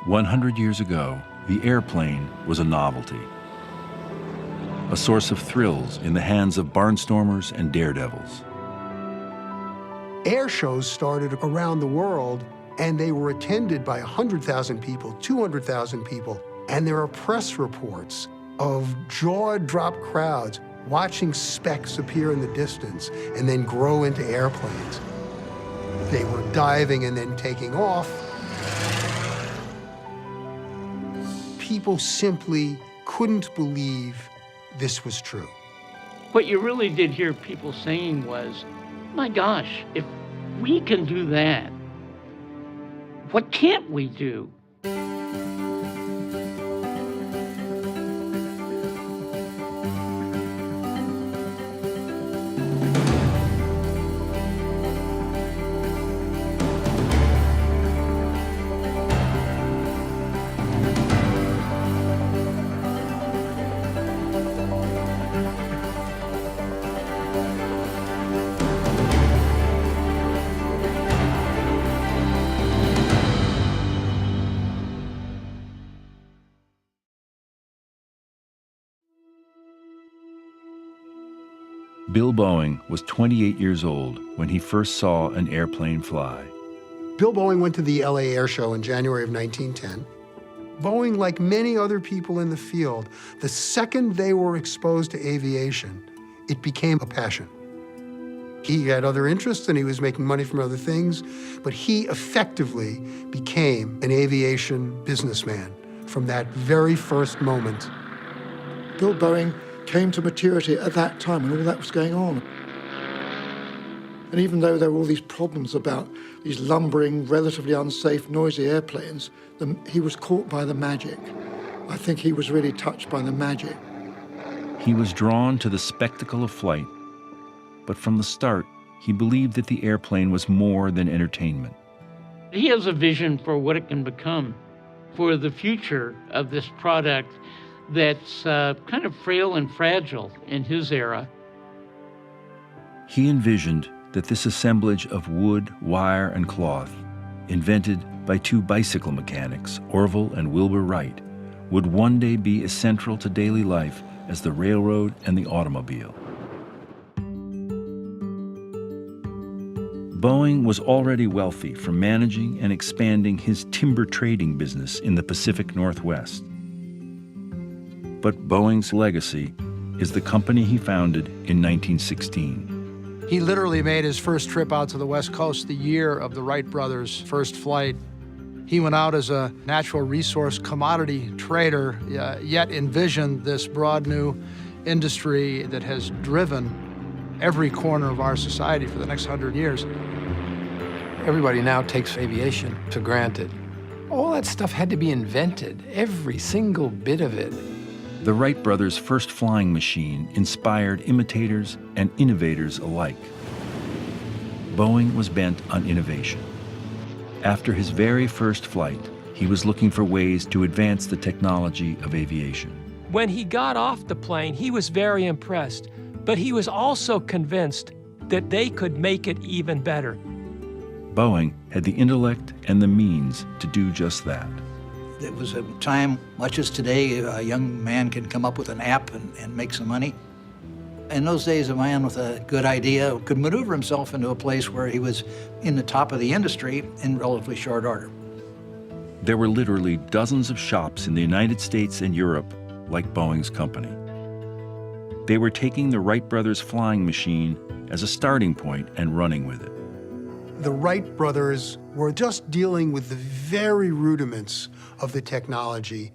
100 years ago, the airplane was a novelty, a source of thrills in the hands of barnstormers and daredevils. Air shows started around the world, and they were attended by 100,000 people, 200,000 people, and there are press reports of jaw-drop crowds watching specks appear in the distance and then grow into airplanes. They were diving and then taking off. People simply couldn't believe this was true. What you really did hear people saying was, my gosh, if we can do that, what can't we do? Bill Boeing was 28 years old when he first saw an airplane fly. Bill Boeing went to the LA Air Show in January of 1910. Boeing, like many other people in the field, the second they were exposed to aviation, it became a passion. He had other interests and he was making money from other things, but he effectively became an aviation businessman from that very first moment. Bill Boeing came to maturity at that time when all that was going on. And even though there were all these problems about these lumbering, relatively unsafe, noisy airplanes, he was caught by the magic. I think he was really touched by the magic. He was drawn to the spectacle of flight, but from the start, he believed that the airplane was more than entertainment. He has a vision for what it can become, for the future of this product that's kind of frail and fragile in his era. He envisioned that this assemblage of wood, wire, and cloth, invented by two bicycle mechanics, Orville and Wilbur Wright, would one day be as central to daily life as the railroad and the automobile. Boeing was already wealthy from managing and expanding his timber trading business in the Pacific Northwest. But Boeing's legacy is the company he founded in 1916. He literally made his first trip out to the West Coast the year of the Wright brothers' first flight. He went out as a natural resource commodity trader, yet envisioned this broad new industry that has driven every corner of our society for the next 100 years. Everybody now takes aviation for granted. All that stuff had to be invented, every single bit of it. The Wright brothers' first flying machine inspired imitators and innovators alike. Boeing was bent on innovation. After his very first flight, he was looking for ways to advance the technology of aviation. When he got off the plane, he was very impressed, but he was also convinced that they could make it even better. Boeing had the intellect and the means to do just that. It was a time, much as today, a young man can come up with an app and make some money. In those days, a man with a good idea could maneuver himself into a place where he was in the top of the industry in relatively short order. There were literally dozens of shops in the United States and Europe like Boeing's company. They were taking the Wright brothers' flying machine as a starting point and running with it. The Wright brothers were just dealing with the very rudiments of the technology.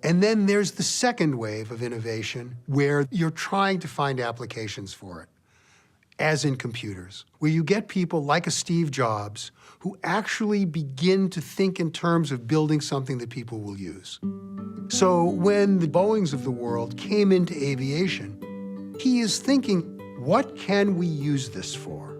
And then there's the second wave of innovation where you're trying to find applications for it, as in computers, where you get people like a Steve Jobs who actually begin to think in terms of building something that people will use. So when the Boeings of the world came into aviation, he is thinking, what can we use this for?